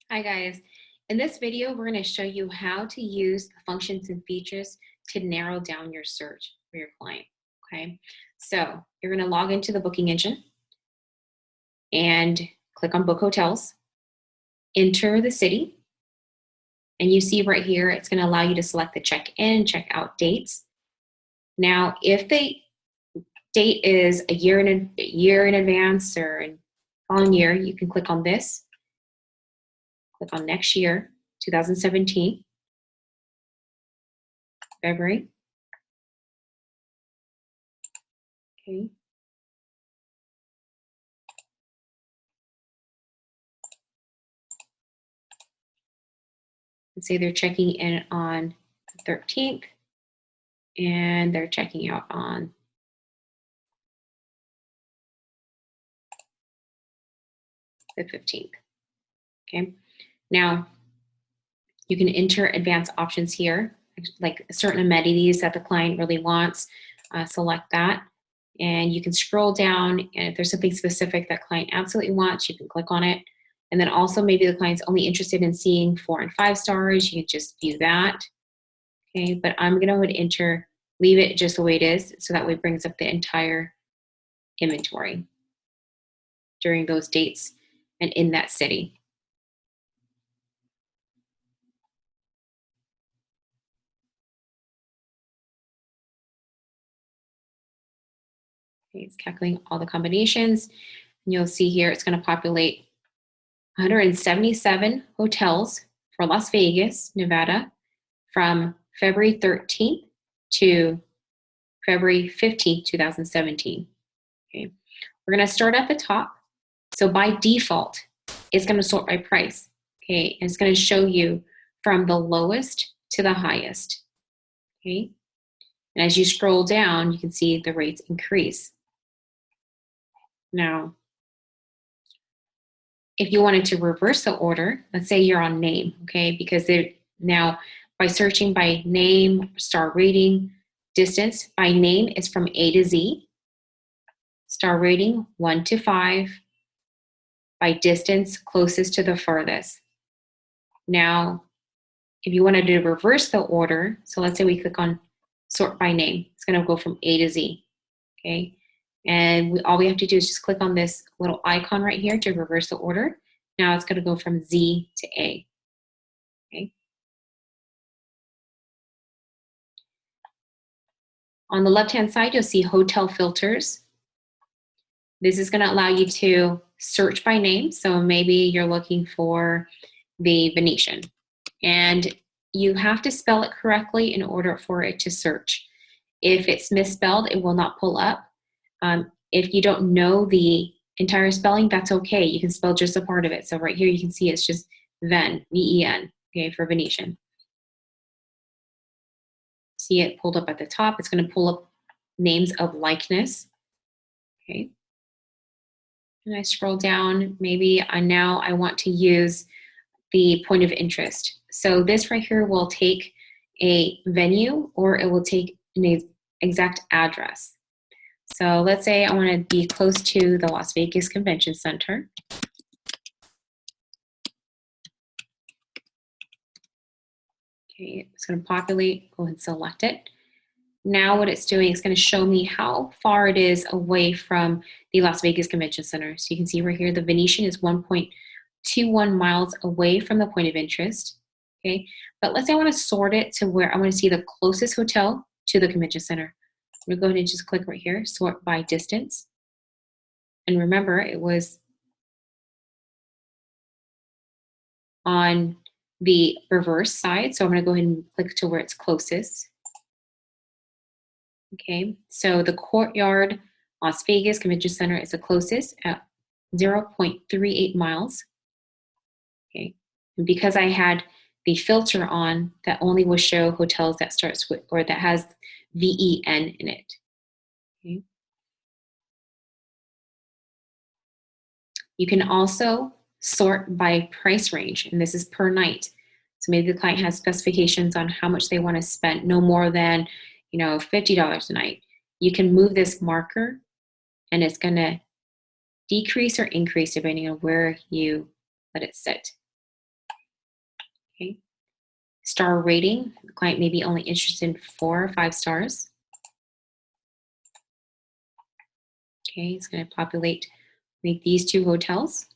Hi guys. In this video, we're going to show you how to use the functions and features to narrow down your search for your client. Okay, so you're going to log into the booking engine and click on book hotels, enter the city, and you see right here, it's going to allow you to select the check-in, check-out dates. Now, if the date is a year in advance or in following year, you can click on this, click on next year, 2017, February. Okay. Let's say they're checking in on the 13th and they're checking out on the 15th. Okay. Now you can enter advanced options here, like certain amenities that the client really wants. Select that. And you can scroll down, and if there's something specific that client absolutely wants, you can click on it. And then also maybe the client's only interested in seeing 4 and 5 stars, you can just view that. Okay, but I'm gonna go ahead and enter, leave it just the way it is, so that way it brings up the entire inventory during those dates and in that city. Okay, it's calculating all the combinations. And you'll see here it's going to populate 177 hotels for Las Vegas, Nevada, from February 13th to February 15th, 2017. Okay, we're going to start at the top. So by default, it's going to sort by price. Okay, and it's going to show you from the lowest to the highest. Okay, and as you scroll down, you can see the rates increase. Now, if you wanted to reverse the order, let's say you're on name, okay, because now by searching by name, star rating, distance, by name is from A to Z, star rating 1 to 5, by distance closest to the furthest. Now, if you wanted to reverse the order, so let's say we click on sort by name, it's going to go from A to Z, okay? And all we have to do is just click on this little icon right here to reverse the order. Now it's going to go from Z to A. Okay. On the left-hand side, you'll see hotel filters. This is going to allow you to search by name. So maybe you're looking for the Venetian, and you have to spell it correctly in order for it to search. If it's misspelled, it will not pull up. If you don't know the entire spelling, that's okay. You can spell just a part of it. So right here, you can see it's just Ven, V-E-N, okay, for Venetian. See it pulled up at the top. It's going to pull up names of likeness, okay. And I scroll down, maybe now I want to use the point of interest. So this right here will take a venue, or it will take an exact address. So let's say I want to be close to the Las Vegas Convention Center. Okay, it's going to populate, go ahead and select it. Now what it's doing is going to show me how far it is away from the Las Vegas Convention Center. So you can see right here, the Venetian is 1.21 miles away from the point of interest. Okay, but let's say I want to sort it to where I want to see the closest hotel to the convention center. I'm going to go ahead and just click right here, sort by distance. And remember, it was on the reverse side. So I'm going to go ahead and click to where it's closest. Okay, so the Courtyard Las Vegas Convention Center is the closest at 0.38 miles. Okay, and because I had the filter on, that only will show hotels that starts with, or that has VEN in it. Okay. You can also sort by price range, and this is per night. So maybe the client has specifications on how much they want to spend, no more than, $50 a night. You can move this marker, and it's going to decrease or increase depending on where you let it sit. Okay. Star rating, the client may be only interested in 4 or 5 stars. Okay, it's going to populate with these 2 hotels.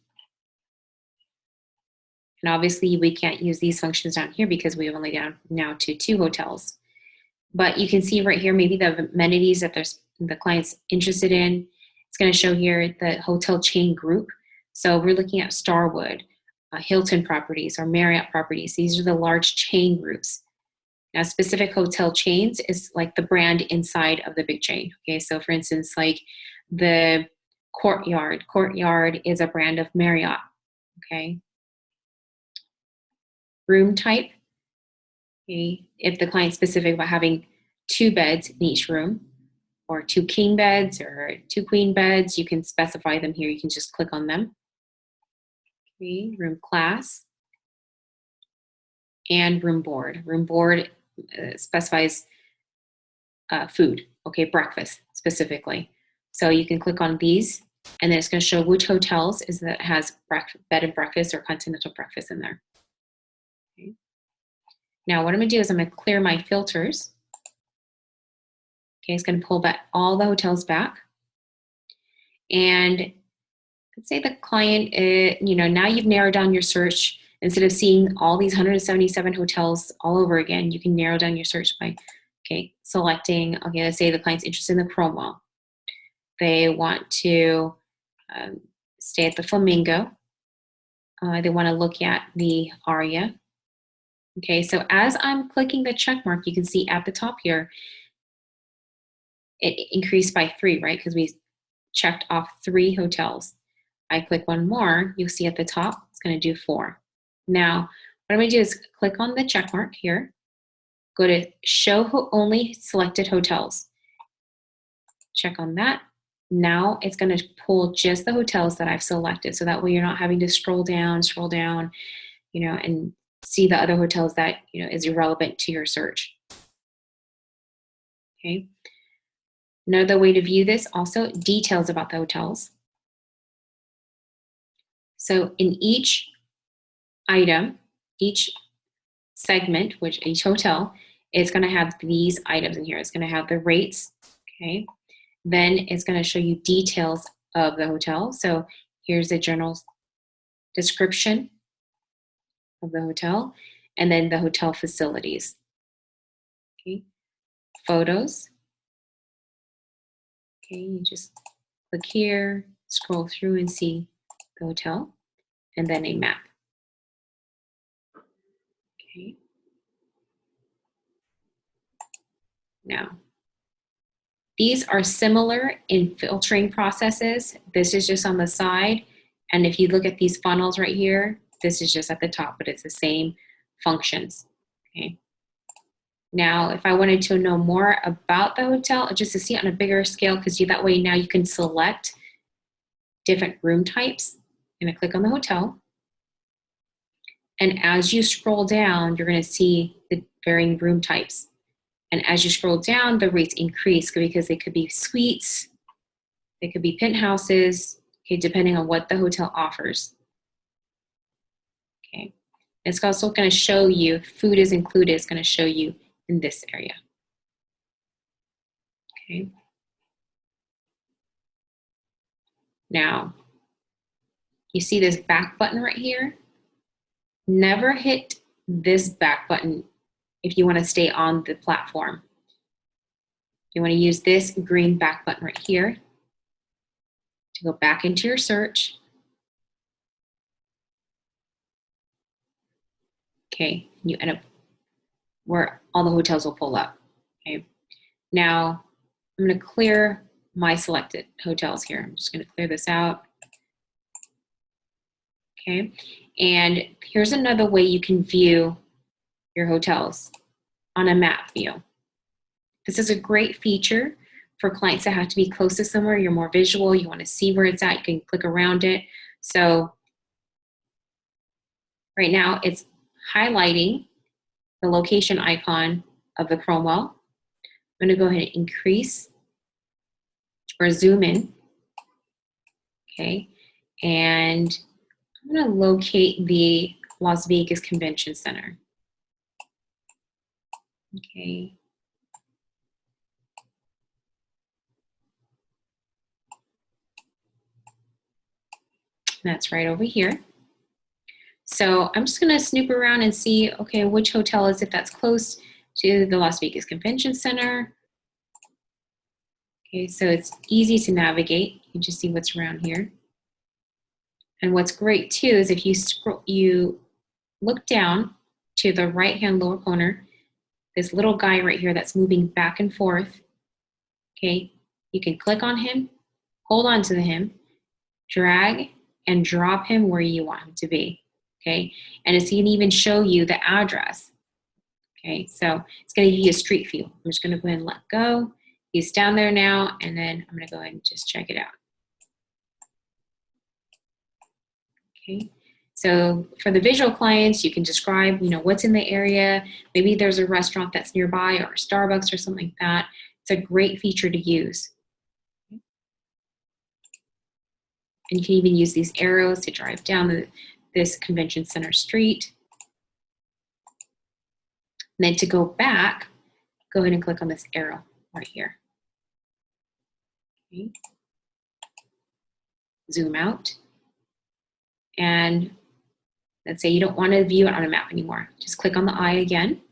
And obviously we can't use these functions down here because we have only down now to 2 hotels. But you can see right here, maybe the amenities that the client's interested in. It's going to show here the hotel chain group. So we're looking at Starwood, Hilton properties, or Marriott properties. These are the large chain groups. Now, specific hotel chains is like the brand inside of the big chain. Okay, so for instance, like the Courtyard. Courtyard is a brand of Marriott. Okay. Room type. Okay, if the client's specific about having 2 beds in each room, or 2 king beds or 2 queen beds, you can specify them here. You can just click on them. Okay, room class and room board. Room board specifies food, okay, breakfast specifically. So you can click on these, and then it's going to show which hotels is that has bed and breakfast or continental breakfast in there. Okay. Now what I'm going to do is I'm going to clear my filters. Okay, it's going to pull back all the hotels back. And let's say the client, now you've narrowed down your search. Instead of seeing all these 177 hotels all over again, you can narrow down your search by, selecting, let's say the client's interested in the Cromwell. They want to stay at the Flamingo. They want to look at the Aria. Okay, so as I'm clicking the check mark, you can see at the top here, it increased by 3, right? Because we checked off 3 hotels. I click one more, you'll see at the top, it's going to do 4. Now, what I'm going to do is click on the check mark here, go to show only selected hotels. Check on that. Now it's going to pull just the hotels that I've selected. So that way you're not having to scroll down, and see the other hotels that, is irrelevant to your search. Okay. Another way to view this also, details about the hotels. So in each item, each segment, which each hotel, is going to have these items in here. It's going to have the rates, okay? Then it's going to show you details of the hotel. So here's the general description of the hotel, and then the hotel facilities. Okay, photos. Okay, you just click here, scroll through and see the hotel, and then a map. Okay. Now, these are similar in filtering processes. This is just on the side. And if you look at these funnels right here, this is just at the top, but it's the same functions. Okay. Now, if I wanted to know more about the hotel, just to see it on a bigger scale, because that way now you can select different room types. I'm going to click on the hotel. And as you scroll down, you're going to see the varying room types. And as you scroll down, the rates increase because they could be suites, they could be penthouses, okay, depending on what the hotel offers. Okay. It's also going to show you, if food is included, it's going to show you in this area. Okay. Now, you see this back button right here? Never hit this back button if you want to stay on the platform. You want to use this green back button right here to go back into your search. Okay, you end up where all the hotels will pull up. Okay, now I'm going to clear my selected hotels here. I'm just going to clear this out. Okay, and here's another way you can view your hotels on a map view. This is a great feature for clients that have to be close to somewhere. You're more visual, you want to see where it's at, you can click around it. So right now it's highlighting the location icon of the Cromwell. I'm going to go ahead and increase or zoom in. Okay, and I'm going to locate the Las Vegas Convention Center. Okay. That's right over here. So I'm just going to snoop around and see, okay, which hotel is it that's close to the Las Vegas Convention Center. Okay, so it's easy to navigate. You just see what's around here. And what's great too is if you look down to the right-hand lower corner, this little guy right here that's moving back and forth. Okay, you can click on him, hold on to him, drag and drop him where you want him to be. Okay, and it's going to even show you the address. Okay, so it's going to give you a street view. I'm just going to go ahead and let go. He's down there now, and then I'm going to go ahead and just check it out. Okay, so for the visual clients, you can describe, what's in the area. Maybe there's a restaurant that's nearby or a Starbucks or something like that. It's a great feature to use. And you can even use these arrows to drive down this convention center street. And then to go back, go ahead and click on this arrow right here. Okay. Zoom out. And let's say you don't want to view it on a map anymore. Just click on the eye again.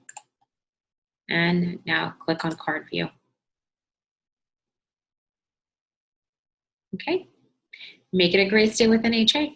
And now click on card view. Okay. Make it a great stay with NHA.